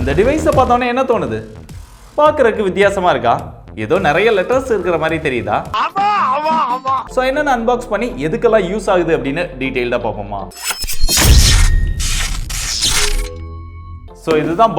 இந்த டிவைஸை பார்த்தோன்னே என்ன தோணுது? பார்க்கறதுக்கு வித்தியாசமா இருக்கா? ஏதோ நிறைய லெட்டர்ஸ் இருக்கிற மாதிரி தெரியுதா? சோ என்னன்னு அன்பாக்ஸ் பண்ணி எதுக்கெல்லாம் யூஸ் ஆகுது அப்படின்னு டீடைல்டா பார்ப்போமா? ஸோ இதுதான்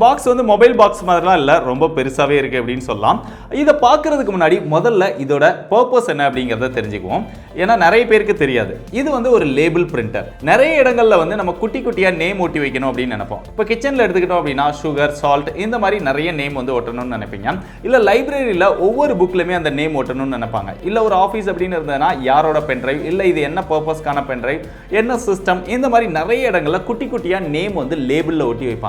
பாக்ஸ் வந்து மொபைல் பாக்ஸ் மாதிரிலாம் இல்லை, ரொம்ப பெருசாகவே இருக்குது அப்படின்னு சொல்லலாம். இதை பார்க்கறதுக்கு முன்னாடி முதல்ல இதோட பர்பஸ் என்ன அப்படிங்கிறத தெரிஞ்சுக்குவோம். ஏன்னா நிறைய பேருக்கு தெரியாது. இது வந்து ஒரு லேபிள் பிரிண்டர். நிறைய இடங்களில் வந்து நம்ம குட்டி குட்டியாக நேம் ஒட்டி வைக்கணும் அப்படின்னு நினைப்போம். இப்போ கிச்சனில் எடுத்துக்கிட்டோம் அப்படின்னா சுகர், சால்ட் இந்த மாதிரி நிறைய நேம் வந்து ஒட்டணும்னு நினைப்பீங்க. இல்லை லைப்ரரியில் ஒவ்வொரு புக்லையுமே அந்த நேம் ஒட்டணும்னு நினைப்பாங்க. இல்லை ஒரு ஆஃபீஸ் அப்படின்னு இருந்ததுன்னா யாரோட பென்ட்ரைவ், இல்லை இது என்ன பர்பஸ்க்கான பென்ட்ரைவ், என்ன சிஸ்டம், இந்த மாதிரி நிறைய இடங்களில் குட்டி குட்டியாக நேம் வந்து லேபிளில் ஒட்டி வைப்பாங்க.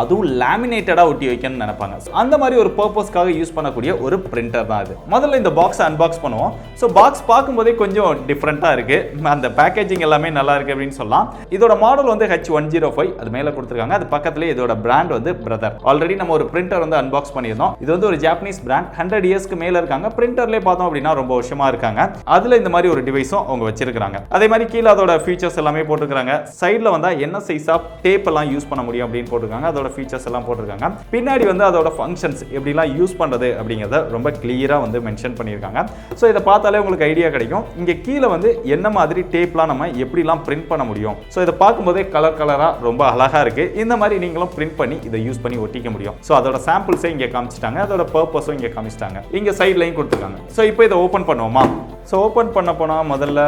அதுவும் லேமினேட்டடா ஒட்டி வைக்கணும்னு நினைப்பாங்க. அந்த மாதிரி ஒரு பர்பஸ்க்காக யூஸ் பண்ணக்கூடிய ஒரு பிரிண்டர் தான் இது. முதல்ல இந்த பாக்ஸ் அன்பாக்ஸ் பண்ணுவோம். ஸோ பாக்ஸ் பார்க்கும்போதே கொஞ்சம் டிஃப்ரெண்டா இருக்கு. அந்த பேக்கேஜிங் எல்லாமே நல்லா இருக்கு அப்படின்னு சொல்லலாம். இதோட மாடல் வந்து H105 அது மேல கொடுத்துருக்காங்க. அது பக்கத்துல இதோட பிராண்ட் வந்து பிரதர். ஆல்ரெடி நம்ம ஒரு பிரிண்டர் வந்து அன்பாக்ஸ் பண்ணியிருந்தோம். இது வந்து ஒரு ஜாப்பனீஸ் பிராண்ட். 100 இயர்ஸ்க்கு மேல இருக்காங்க. பிரிண்டர்லேயே பார்த்தோம் அப்படின்னா ரொம்ப வருஷமா இருக்காங்க. அதுல இந்த மாதிரி ஒரு டிவைஸும் அவங்க வச்சிருக்காங்க. அதே மாதிரி கீழே அதோட ஃபீச்சர்ஸ் எல்லாமே போட்டுருக்காங்க. சைட்ல வந்தா என்ன சைஸ் ஆஃப் டேப் எல்லாம் யூஸ் பண்ண முடியும் அப்படின்னு போட்டுருக்காங்க. அதோட ஃபீச்சர்ஸ் எல்லாம் போட்டுருக்காங்க. பின்னாடி வந்து அதோட ஃபங்க்ஷன்ஸ் எப்படிலாம் யூஸ் பண்றது அப்படிங்கறத ரொம்ப கிளியரா வந்து மென்ஷன் பண்ணியிருக்காங்க. ஸோ இதை பார்த்தாலே உங்களுக்கு ஐடியா கிடைக்கும். இங்க கீழே வந்து என்ன மாதிரி டேப்லாம் நம்ம எப்படிலாம் பிரிண்ட் பண்ண முடியும். ஸோ இதை பார்க்கும்போதே கலர் கலரா ரொம்ப அழகா இருக்கு. இந்த மாதிரி நீங்களும் பிரிண்ட் பண்ணி இதை யூஸ் பண்ணி ஒட்டிக்க முடியும். ஸோ அதோட சாம்பிள்ஸே இங்க காமிச்சிட்டாங்க. அதோட பர்பஸும் இங்க காமிச்சிட்டாங்க. இங்க சைட்லையும் கொடுத்துருக்காங்க. ஸோ இப்போ இதை ஓப்பன் பண்ணுவோமா? ஸோ ஓப்பன் பண்ண போனா முதல்ல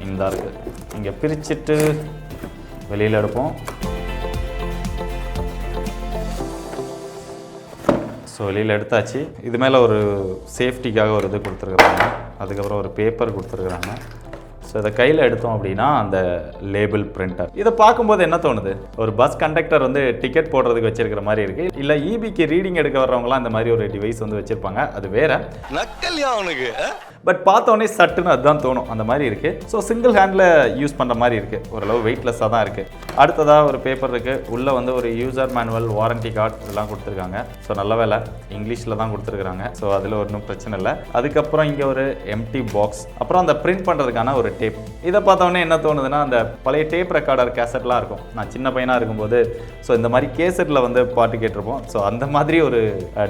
இந்த இருக்கு. இங்க பிரிச்சுட்டு வெளியில எடுப்போம். ஸோ வெளியில் எடுத்தாச்சு. இது மேலே ஒரு சேஃப்டிக்காக ஒரு இது கொடுத்துருக்குறாங்க. அதுக்கப்புறம் ஒரு பேப்பர் கொடுத்துருக்குறாங்க. ஸோ இதை கையில் எடுத்தோம் அப்படின்னா அந்த லேபிள் பிரிண்டர். இதை பார்க்கும்போது என்ன தோணுது? ஒரு பஸ் கண்டக்டர் வந்து டிக்கெட் போடுறதுக்கு வச்சிருக்கிற மாதிரி இருக்கு. இல்லை இபிக்கு ரீடிங் எடுக்க வர்றவங்களாம் இந்த மாதிரி ஒரு டிவைஸ் வந்து வச்சிருப்பாங்க. அது வேற நக்கல்யா அவனுக்கு. பட் பார்த்தோன்னே சட்டுன்னு அதுதான் தோணும். அந்த மாதிரி இருக்கு. ஸோ சிங்கிள் ஹேண்டில் யூஸ் பண்ணுற மாதிரி இருக்கு. ஓரளவு வெயிட்லெஸ்ஸாக தான் இருக்கு. அடுத்ததாக ஒரு பேப்பர் இருக்கு. உள்ள வந்து ஒரு யூசர் மேனுவல், வாரண்டி கார்டு இதெல்லாம் கொடுத்துருக்காங்க. ஸோ நல்ல வேலை இங்கிலீஷில் தான் கொடுத்துருக்காங்க. ஸோ அதில் ஒன்றும் பிரச்சனை இல்லை. அதுக்கப்புறம் இங்கே ஒரு எம்டி பாக்ஸ், அப்புறம் அந்த பிரிண்ட் பண்ணுறதுக்கான ஒரு டேப். இதை பார்த்தோன்னே என்ன தோணுதுன்னா, அந்த பழைய டேப் ரெக்கார்டர் கேசட்லாம் இருக்கும். நான் சின்ன பையனாக இருக்கும்போது ஸோ இந்த மாதிரி கேசட்டில் வந்து பாட்டு கேட்டிருப்போம். ஸோ அந்த மாதிரி ஒரு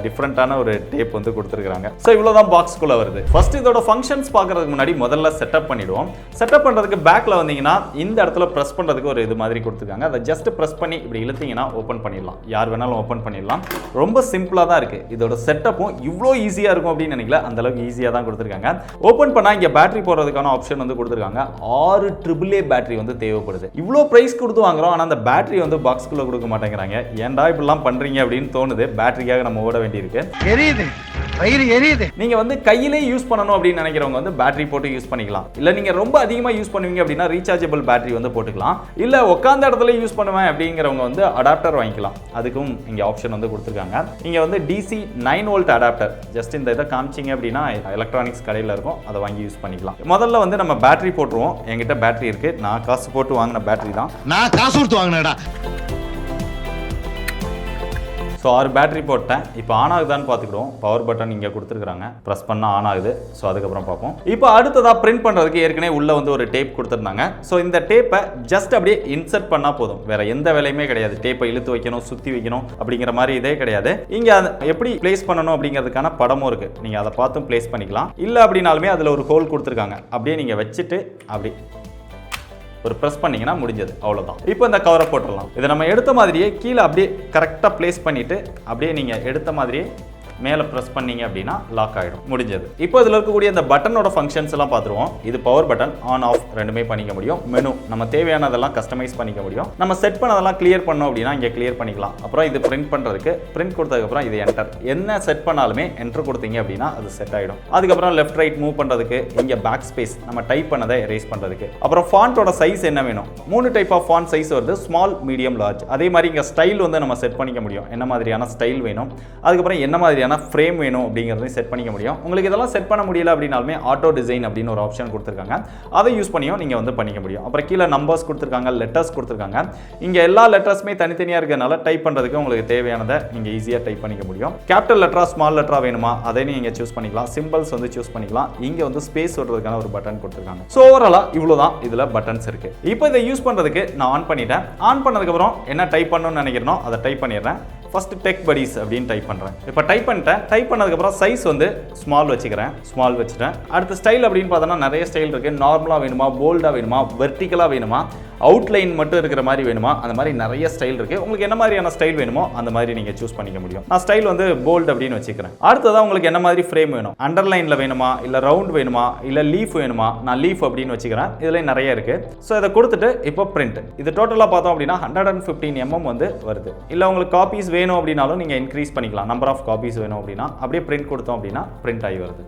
டிஃப்ரெண்ட்டான ஒரு டேப் வந்து கொடுத்துருக்காங்க. ஸோ இவ்வளோதான் பாக்ஸ்குள்ளே வருது. ஃபர்ஸ்ட் இதோட ஃபங்க்ஷன்ஸ் பார்க்கறதுக்கு முன்னாடி முதல்ல செட்டப் பண்ணிடுவோம். செட்டப் பண்ணுறதுக்கு பேக்கில் வந்தீங்கன்னா இந்த இடத்துல ப்ரெஸ் பண்ணுறதுக்கு ஒரு இது மாதிரி கொடுத்துருக்காங்க. அதை ஜஸ்ட் ப்ரெஸ் பண்ணி இப்படி இழுத்தீங்கன்னா ஓப்பன் பண்ணிடலாம். யார் வேணாலும் ஓப்பன் பண்ணிடலாம். ரொம்ப சிம்பிளாக தான் இருக்குது. இதோட செட்டப்பும் இவ்வளோ ஈஸியாக இருக்கும் அப்படின்னு நினைக்கல. அந்த அளவுக்கு ஈஸியாக தான் கொடுத்துருக்காங்க. ஓப்பன் பண்ணால் இங்கே பேட்டரி போடுறதுக்கான ஆப்ஷன் வந்து கொடுத்துருக்காங்க. 6 AAA பேட்டரி வந்து தேவைப்படுது. இவ்வளோ ப்ரைஸ் கொடுத்து வாங்குறோம். ஆனால் அந்த பேட்டரி வந்து பாக்ஸ்குள்ளே கொடுக்க மாட்டேங்கிறாங்க. ஏன்டா இப்படிலாம் பண்ணுறீங்க அப்படின்னு தோணுது. பேட்டரிக்காக நம்ம ஓட வேண்டியிருக்கு. நீங்க வந்து கையிலே யூஸ் பண்ணணும் அப்படின்னு நினைக்கிறவங்க வந்து பேட்டரி போட்டு யூஸ் பண்ணிக்கலாம். இல்ல நீங்க ரொம்ப அதிகமா யூஸ் பண்ணுவீங்க அப்படின்னா ரீசார்ஜபிள் பேட்டரி வந்து போட்டுக்கலாம். இல்ல உட்கார்ந்த இடத்துல யூஸ் பண்ணுவேன் அப்படிங்கிறவங்க வந்து அடாப்டர் வாங்கிக்கலாம். அதுக்கும் இங்க ஆப்ஷன் வந்து கொடுத்துருக்காங்க. இங்க வந்து DC 9 வோல்ட் அடாப்டர். ஜஸ்ட் இந்த இதை காமிச்சிங்க அப்படின்னா எலக்ட்ரானிக்ஸ் கடையில் இருக்கும். அதை வாங்கி யூஸ் பண்ணிக்கலாம். முதல்ல வந்து நம்ம பேட்டரி போட்டுருவோம். என்கிட்ட பேட்டரி இருக்கு. நான் காசு போட்டு வாங்கின பேட்டரி தான். நான் காசு கொடுத்து வாங்கினேடா. ஸோ 6 பேட்டரி போட்டேன். இப்போ ஆன் ஆகுதான்னு பார்த்துக்கிடுவோம். பவர் பட்டன் இங்கே கொடுத்துருக்காங்க. ப்ரெஸ் பண்ணால் ஆன் ஆகுது. ஸோ அதுக்கப்புறம் பார்ப்போம். இப்போ அடுத்ததாக பிரிண்ட் பண்ணுறதுக்கு ஏற்கனவே உள்ளே வந்து ஒரு டேப் கொடுத்துருந்தாங்க. ஸோ இந்த டேப்பை ஜஸ்ட் அப்படியே இன்சர்ட் பண்ணால் போதும். வேற எந்த வேலையுமே கிடையாது. டேப்பை இழுத்து வைக்கணும், சுற்றி வைக்கணும் அப்படிங்கிற மாதிரி இதே கிடையாது. இங்கே எப்படி பிளேஸ் பண்ணணும் அப்படிங்கிறதுக்கான படமும் இருக்கு. நீங்கள் அதை பார்த்தும் பிளேஸ் பண்ணிக்கலாம். இல்லை அப்படின்னாலுமே அதில் ஒரு ஹோல் கொடுத்துருக்காங்க. அப்படியே நீங்கள் வச்சுட்டு அப்படி ஒரு பிரஸ் பண்ணீங்கன்னா முடிஞ்சது. அவ்வளவுதான். இப்போ இந்த கவரை போட்டுடலாம். இதை நம்ம எடுத்த மாதிரியே கீழே அப்படியே கரெக்டாக பிளேஸ் பண்ணிட்டு அப்படியே நீங்க எடுத்த மாதிரியே மேலே ப்ரெஸ் பண்ணீங்க அப்படின்னா லாக் ஆகிடும். முடிஞ்சது. இப்போ இதில் இருக்கக்கூடிய இந்த பட்டனோட ஃபங்க்ஷன்ஸ் எல்லாம் பார்த்துருவோம். இது பவர் பட்டன், ஆன் ஆஃப் ரெண்டுமே பண்ணிக்க முடியும். மெனு நம்ம தேவையானதெல்லாம் கஸ்டமைஸ் பண்ணிக்க முடியும். நம்ம செட் பண்ணதெல்லாம் கிளியர் பண்ணோம் அப்படின்னா இங்கே கிளியர் பண்ணிக்கலாம். அப்புறம் இது பிரிண்ட் பண்ணுறதுக்கு பிரிண்ட் கொடுத்ததுக்கப்புறம் இது என்டர். என்ன செட் பண்ணாலுமே என்டர் கொடுத்தீங்க அப்படின்னா அது செட் ஆகிடும். அதுக்கப்புறம் லெஃப்ட் ரைட் மூவ் பண்ணுறதுக்கு இங்கே பேக் ஸ்பேஸ் நம்ம டைப் பண்ணதை எரேஸ் பண்ணுறதுக்கு. அப்புறம் ஃபாண்ட்டோட சைஸ் என்ன வேணும்? 3 டைப் ஆஃப் ஃபாண்ட் சைஸ் வருது. Small, medium, large. அதே மாதிரி இங்கே ஸ்டைல் வந்து நம்ம செட் பண்ணிக்க முடியும். என்ன மாதிரியான ஸ்டைல் வேணும், அதுக்கப்புறம் என்ன மாதிரியான ஃப்ரேம் வேணும் அப்படிங்கறதையும் செட் பண்ணிக்க முடியும். உங்களுக்கு இதெல்லாம் செட் பண்ண முடியல அப்படினாலுமே ஆட்டோ டிசைன் அப்படின்னு ஒரு ஆப்ஷன் கொடுத்திருக்காங்க. அதை யூஸ் பண்ணியும் நீங்க வந்து பண்ணிக்க முடியும். அப்புறம் கீழ நம்பர்ஸ் கொடுத்திருக்காங்க, லெட்டர்ஸ் கொடுத்திருக்காங்க. இங்க எல்லா லெட்டர்ஸ்மே தனித்தனியா இருக்கறனால டைப் பண்றதுக்கு உங்களுக்கு தேவையானதை நீங்க ஈஸியா டைப் பண்ணிக்க முடியும். கேபிட்டல் லெட்டரா ஸ்மால் லெட்டரா வேணுமா அதை நீங்க சூஸ் பண்ணிக்கலாம். சிம்பிள்ஸ் வந்து சூஸ் பண்ணிக்கலாம். இங்க வந்து ஸ்பேஸ் விடுறதுக்கான ஒரு பட்டன் கொடுத்திருக்காங்க. சோ ஓவராலா இவ்வளவுதான் இதுல பட்டன்ஸ் இருக்கு. இப்போ இதை யூஸ் பண்றதுக்கு நான் ஆன் பண்ணிட்டேன். ஆன் பண்ணதுக்கு அப்புறம் என்ன டைப் பண்ணணும்னு நினைக்கிறேனோ அதை டைப் பண்ணிடுறேன். ஃபர்ஸ்ட் டெக் படிஸ் அப்படின்னு டைப் பண்றேன். இப்போ டைப் பண்ணிட்டேன். டைப் பண்ணதுக்கு அப்புறம் சைஸ் வந்து ஸ்மால் வச்சுக்கிறேன். ஸ்மால் வச்சுட்டேன். அடுத்த ஸ்டைல் அப்படின்னு பார்த்தோம்னா நிறைய ஸ்டைல் இருக்கு. நார்மலா வேணுமா, போல்டா வேணுமா, வெர்டிகலா வேணுமா, அவுட்லைன் மட்டும் இருக்கிற மாதிரி வேணுமா, அந்த மாதிரி நிறைய ஸ்டைல் இருக்கு. உங்களுக்கு என்ன மாதிரியான ஸ்டைல் வேணுமோ அந்த மாதிரி நீங்க சூஸ் பண்ணிக்க முடியும். நான் ஸ்டைல் வந்து போல்ட் அப்படின்னு வச்சுக்கிறேன். அடுத்ததா உங்களுக்கு என்ன மாதிரி ஃப்ரேம் வேணும், அண்டர்லைன்ல வேணுமா, இல்ல ரவுண்ட் வேணுமா, இல்ல லீஃப் வேணுமா, நான் லீஃப் அப்படின்னு வச்சுக்கிறேன். இதுல நிறைய இருக்கு. ஸோ இதை கொடுத்துட்டு இப்போ பிரிண்ட். இது டோட்டலா பார்த்தோம் அப்படின்னா 115 mm வந்து வருது. இல்ல உங்களுக்கு காப்பீஸ் வேணும் அப்படின்னாலும் நீங்க இன்க்ரீஸ் பண்ணிக்கலாம். நம்பர் ஆஃப் காப்பீஸ் வேணும் அப்படின்னா அப்படியே பிரிண்ட் கொடுத்தோம் அப்படின்னா பிரிண்ட் ஆகி வருது.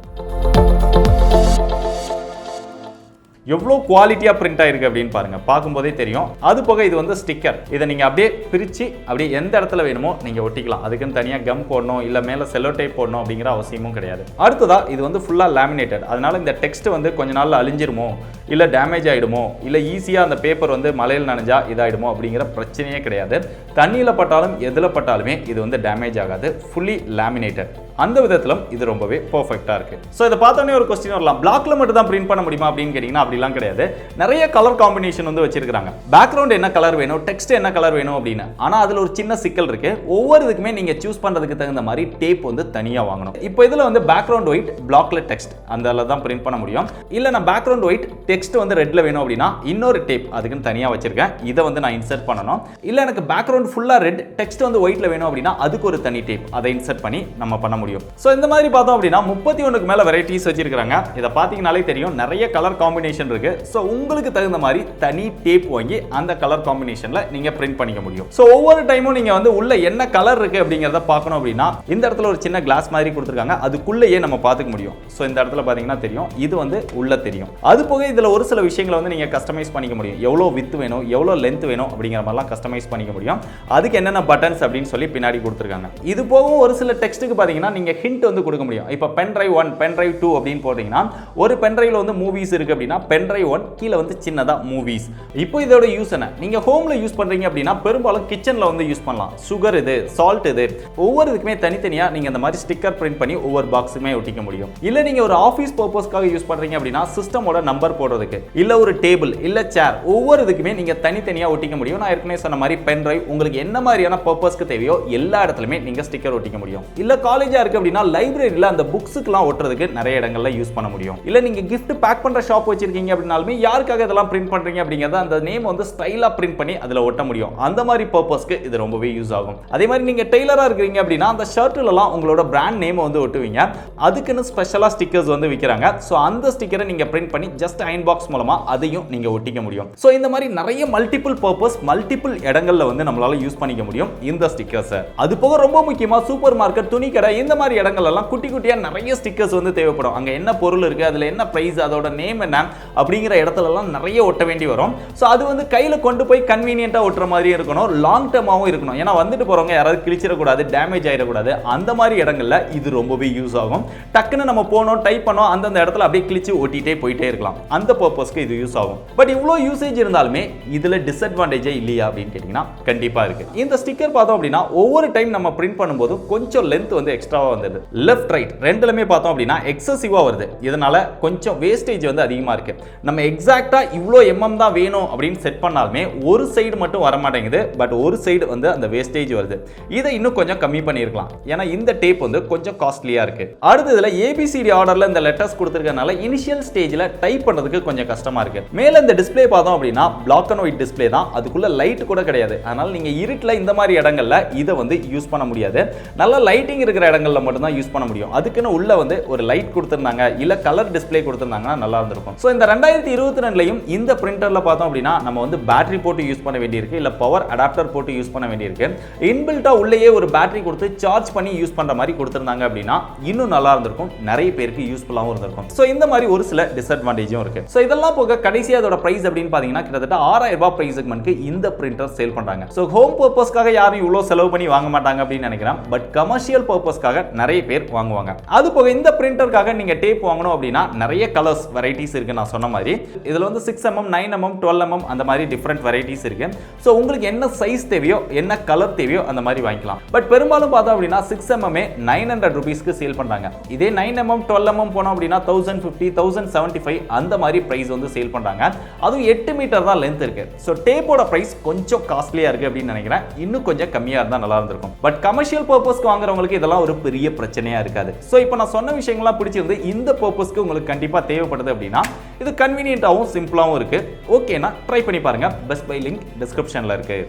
எவ்வளோ குவாலிட்டியா பிரிண்ட் ஆயிருக்கு அப்படின்னு பாருங்க, பார்க்கும்போதே தெரியும். அது போக இது வந்து ஸ்டிக்கர். இதை நீங்க அப்படியே பிரிச்சு அப்படியே எந்த இடத்துல வேணுமோ நீங்க ஒட்டிக்கலாம். அதுக்குன்னு தனியா கம் போடணும் இல்ல மேல செல்லோ டேப் போடணும் அப்படிங்கிற அவசியமும் கிடையாது. அடுத்ததா இது வந்து ஃபுல்லா லேமினேட்டட். அதனால இந்த டெக்ஸ்ட் வந்து கொஞ்ச நாள்ல அழிஞ்சிருமோ இல்ல டேமேஜ் ஆயிடுமோ இல்ல ஈஸியா அந்த பேப்பர் வந்து மழையில் நனைஞ்சா இதாயிடுமோ அப்படிங்கிற பிரச்சனையே கிடையாது. தண்ணியில பட்டாலும் எதுல பட்டாலுமே இது வந்து டேமேஜ் ஆகாது. Fully laminated. அந்த விதத்திலும் இது ரொம்பவே பெர்ஃபெக்ட்டா இருக்கு. சோ இத பார்த்தோனே ஒரு क्वेश्चन வரலாம், பிளாக்ல மட்டும் தான் பிரிண்ட் பண்ண முடியுமா அப்படின்னு கேட்டிங்கன்னா அப்படிலாம் கிடையாது. நிறைய கலர் காம்பினேஷன் வந்து வச்சிருக்காங்க. பேக்ரவுண்ட் என்ன கலர் வேணும், டெக்ஸ்ட் என்ன கலர் வேணும் அப்படின்னு. ஆனா அதுல ஒரு சின்ன சிக்கல் இருக்கு. ஒவ்வொரு இதுக்குமே நீங்க சூஸ் பண்றதுக்கு தகுந்த மாதிரி டேப் வந்து தனியா வாங்கணும். இப்போ இதுல வந்து பேக்ரவுண்ட் ஒயிட், பிளாக்ல டெக்ஸ்ட் அந்தல தான் பிரிண்ட் பண்ண முடியும். இல்ல நான் பேக்ரவுண்ட் ஒயிட், டெக்ஸ்ட் வந்து ரெட்ல வேணும் அப்படின்னா இன்னொரு டேப் அதுக்குன்னு தனியா வச்சிருக்கேன். இதை வந்து நான் இன்சர்ட் பண்ணணும். இல்ல எனக்கு பேக்ரவுண்ட் ஃபுல்லா ரெட், டெக்ஸ்ட் வந்து ஒயிட்ல வேணும் அப்படின்னா அதுக்கு ஒரு தனி டேப் அதை இன்சர்ட் பண்ணி நம்ம பண்ண முடியும். சோ இந்த மாதிரி பார்த்தோம் அப்படின்னா 31க்கு மேல வெரைட்டிஸ் வச்சிருக்காங்க. இத பாத்தீங்கனாலே தெரியும் நிறைய கலர் காம்பினேஷன் இருக்கு. சோ உங்களுக்கு தகுந்த மாதிரி தனி டேப் வாங்கி அந்த கலர் காம்பினேஷன்ல நீங்க பிரிண்ட் பண்ணிக்க முடியும். சோ ஒவ்வொரு டைமும் நீங்க வந்து உள்ள என்ன கலர் இருக்கு அப்படிங்கறத பார்க்கணும் அப்படின்னா இந்த இடத்துல ஒரு சின்ன கிளாஸ் மாதிரி கொடுத்திருக்காங்க. அதுக்குள்ளேயே நம்ம பார்த்துக்க முடியும். சோ இந்த இடத்துல பாத்தீங்கன்னா தெரியும், இது வந்து உள்ள தெரியும். அது போக இதுல ஒரு சில விஷயங்களை வந்து நீங்க கஸ்டமைஸ் பண்ணிக்க முடியும். எவ்வளவு வித் வேணும், எவ்வளவு லென்த் வேணும் அப்படிங்கிற மாதிரிலாம் கஸ்டமைஸ் பண்ணிக்க முடியும். அதுக்கு என்னென்ன பட்டன்ஸ் அப்படின்னு சொல்லி பின்னாடி கொடுத்திருக்காங்க. இது போக ஒரு சில டெக்ஸ்ட்டுக்கு பாத்தீங்கன்னா நீங்க ஹிண்ட் வந்து கொடுக்க முடியும். இப்போ பென் டிரைவ் 1 பென் டிரைவ் 2 அப்படின்னு போட்டீங்கன்னா ஒரு பென் டிரைவ்ல வந்து மூவிஸ் இருக்கு அப்படின்னா பென் டிரைவ் 1 கீழ வந்து சின்னதா மூவிஸ். இப்போ இதோட யூஸ் என்ன, நீங்க ஹோம்ல யூஸ் பண்றீங்க அப்படின்னா பெரும்பாலும் கிச்சன்ல வந்து யூஸ் பண்ணலாம். சுகர் இது, சால்ட் இது, ஒவ்வொரு இதுக்குமே தனித்தனியா நீங்க இந்த மாதிரி ஸ்டிக்கர் பிரிண்ட் பண்ணி ஒவ்வொரு பாக்ஸுமே ஒட்டிக்க முடியும். இல்ல நீங்க ஒரு ஆபீஸ் பர்பஸ்க்காக யூஸ் பண்றீங்க அப்படின்னா சிஸ்டமோட நம்பர் போடுறதுக்கு, இல்ல ஒரு டேபிள் இல்ல சேர், ஒவ்வொரு இதுக்குமே நீங்க தனித்தனியா ஒட்டிக்க முடியும். நான் ஏற்கனவே சொன்ன மாதிரி பென் டிரைவ் உங்களுக்கு என்ன மாதிரியான பர்பஸ்க்கு தேவையோ எல்லா இடத்துலயுமே நீங்க ஸ்டிக்கர் ஒட்டிக்க முடியும். இல்ல காலேஜா இருக்கு அப்படின்னா லைப்ரரியில அந்த புக்ஸ்க்குலாம் ஒட்டுறதுக்கு நிறைய இடங்கள்ல யூஸ் பண்ண முடியும். இல்ல நீங்க gift பேக் பண்ற ஷாப் வச்சிருக்கீங்க அப்படினாலுமே யாருக்காக இதெல்லாம் பிரிண்ட் பண்றீங்க அப்படிங்கறத அந்த நேம் வந்து ஸ்டைலா பிரிண்ட் பண்ணி அதுல ஒட்ட முடியும். அந்த மாதிரி பர்பஸ்க்கு இது ரொம்பவே யூஸ் ஆகும். அதே மாதிரி நீங்க டெய்லரா இருக்கீங்க அப்படின்னா அந்த ஷர்ட்லலாம் உங்களோட பிராண்ட் நேம் வந்து ஒட்டுவீங்க. அதுக்குன்னு ஸ்பெஷலா ஸ்டிக்கர்ஸ் வந்து விக்கிறாங்க. சோ அந்த ஸ்டிக்கரை நீங்க பிரிண்ட் பண்ணி ஜஸ்ட் அயன் பாக்ஸ் மூலமா அதையும் நீங்க ஒட்டிக்க முடியும். சோ இந்த மாதிரி நிறைய மல்டிபிள் பர்பஸ் மல்டிபிள் இடங்கள்ல வந்து நம்மளால யூஸ் பண்ணிக்க முடியும் இந்த ஸ்டிக்கர்ஸ். அது போக ரொம்ப முக்கியமா சூப்பர் மார்க்கெட், துணி கடை, இந்த மாதிரி இடங்கள் எல்லாம் குட்டி குட்டியா நிறைய ஸ்டிக்கர்ஸ் வந்து தேவைப்படும். அங்க என்ன பொருள் இருக்கு, அதுல என்ன பிரைஸ், அதோட நேம் என்ன அப்படிங்கிற இடத்துல எல்லாம் நிறைய ஒட்ட வேண்டி வரும். சோ அது வந்து கையில கொண்டு போய் கன்வீனியன்ட்டா ஒட்டுற மாதிரி இருக்கணும், லாங் டர்மாவும் இருக்கணும். ஏன்னா வந்துட்டு போறவங்க யாராவது கிழிச்சிடக்கூடாது, டேமேஜ் ஆயிடக்கூடாது. அந்த மாதிரி இடங்கள்ல இது ரொம்பவே யூஸ் ஆகும். டக்குன்னு நம்ம போனோம், டைப் பண்ணோம், அந்த இடத்துல அப்படியே கிழிச்சு ஒட்டிட்டே போயிட்டே இருக்கலாம். அந்த பர்பஸ்க்கு இது யூஸ் ஆகும். பட் இவ்வளோ யூசேஜ் இருந்தாலுமே இதுல டிஸ்அட்வான்டேஜே இல்லையா அப்படின்னு கேட்டீங்கன்னா கண்டிப்பா இருக்கு. இந்த ஸ்டிக்கர் பார்த்தோம் அப்படின்னா ஒவ்வொரு டைம் நம்ம பிரிண்ட் பண்ணும்போது கொஞ்சம் லென்த் வந்து எக்ஸ்ட்ராவா வந்தது. லெஃப்ட் ரைட் ரெண்டுலமே பார்த்தோம் அப்படின்னா எக்ஸசிவா வருது. இதனால கொஞ்சம் வேஸ்டேஜ் வந்து அதிகமா இருக்கு. நம்ம எக்ஸாக்ட்டா இவ்ளோ எம்எம் தான் வேணும் அப்படின்னு செட் பண்ணாலுமே ஒரு சைடு மட்டும் வர மாட்டேங்குது. பட் ஒரு சைடு வந்து அந்த வேஸ்டேஜ் வருது. இதை இன்னும் கொஞ்சம் கம்மி பண்ணிருக்கலாம். ஏன்னா இந்த டேப் வந்து கொஞ்சம் காஸ்ட்லியா இருக்கு. அடுத்ததுல ஏபிசிடி ஆர்டர்ல இந்த லெட்டர்ஸ் கொடுத்திருக்கனால இனிஷியல் ஸ்டேஜ்ல டைப் பண்றதுக்கு கொஞ்சம் கஷ்டமா இருக்கு. மேல இந்த டிஸ்ப்ளே பார்த்தோம் அப்படின்னா பிளாக் அண்ட் ஒயிட் டிஸ்ப்ளே தான். அதுக்குள்ள லைட் கூட கிடையாது. அதனால நீங்க இருட்டுல இந்த மாதிரி இடங்கள்ல இதை வந்து யூஸ் பண்ண முடியாது. நல்ல லைட்டிங் இருக்கிற இடங்கள்ல மட்டும் தான் யூஸ் பண்ண முடியும். அதுக்குன்னு உள்ள வந்து ஒரு லைட் கொடுத்திருந்தாங்க, இல்ல கலர் டிஸ்ப்ளே கொடுத்திருந்தாங்கன்னா நல்லா இருந்திருக்கும். சோ இந்த 2022லயும் இந்த பிரிண்டர்ல பார்த்தோம் அப்படின்னா நம்ம வந்து பேட்டரி போட்டு யூஸ் பண்ண வேண்டியிருக்கு, இல்ல பவர் அடாப்டர் போட்டு யூஸ் பண்ண வேண்டியிருக்கு. இன்பில்ட்டா உள்ளேயே ஒரு பேட்டரி கொடுத்து சார்ஜ் பண்ணி யூஸ் பண்ற மாதிரி கொடுத்திருந்தாங்க அப்படின்னா இன்னும் நல்லா இருந்திருக்கும், நிறைய பேருக்கு யூஸ்ஃபுல்லாவும் இருந்திருக்கும். சோ இந்த மாதிரி ஒரு சில டிஸ்அட்வான்டேஜும் இருக்கு. சோ இதெல்லாம் போக கடைசியா அதோட பிரைஸ் அப்படின்னு பாத்தீங்கன்னா கிட்டத்தட்ட 6000 ரூபாய் பிரைஸ் செக்மென்ட்க்கு இந்த பிரிண்டர் சேல் பண்றாங்க. சோ ஹோம் பர்பஸ்க்காக யாரும் இவ்வளவு செலவு பண்ணி வாங்க மாட்டாங்க அப்படின்னு நினைக்கிறேன். பட் கமர்ஷியல் பர்பஸ்க்காக பிரிண்டருக்காக நிறைய பேர் வாங்குவாங்க. அது போக இந்த பிரிண்டருக்காக நீங்க டேப் வாங்கணும் அப்படின்னா நிறைய கலர்ஸ் வெரைட்டிஸ் இருக்கு. நான் சொன்ன மாதிரி இதுல வந்து 6mm 9mm 12mm அந்த மாதிரி டிஃபரெண்ட் வெரைட்டிஸ் இருக்கு. ஸோ உங்களுக்கு என்ன சைஸ் தேவையோ என்ன கலர் தேவையோ அந்த மாதிரி வாங்கிக்கலாம். பட் பெரும்பாலும் பார்த்தோம் அப்படின்னா 6mm 900 ரூபீஸ்க்கு சேல் பண்றாங்க. இதே 9mm 12mm போனோம் அப்படின்னா 1050 1075 அந்த மாதிரி பிரைஸ் வந்து சேல் பண்றாங்க. அதுவும் 8 மீட்டர் தான் லென்த் இருக்கு. ஸோ டேப்போட பிரைஸ் கொஞ்சம் காஸ்ட்லியா இருக்கு அப்படின்னு நினைக்கிறேன். இன்னும் கொஞ்சம் கம்மியா இருந்தா நல்லா இருந்திருக்கும். பட் கமர்ஷியல் பர்பஸ்க்கு வாங்குறவங்களுக்கு இதெல்லாம் ஒரு பெரிய பிரச்சனையா இருக்காது. ஸோ இப்போ நான் சொன்ன விஷயங்கள்லாம் பிடிச்சிருந்து இந்த பர்பஸ்க்கு உங்களுக்கு கண்டிப்பா தேவைப்படுது அப்படின்னா இது கன்வீனியன்ட்டாகவும் சிம்பிளாகவும் இருக்கு. ஓகேனா ட்ரை பண்ணி பாருங்க. பெஸ்ட் பை லிங்க் டிஸ்கிரிப்ஷன்ல இருக்கு.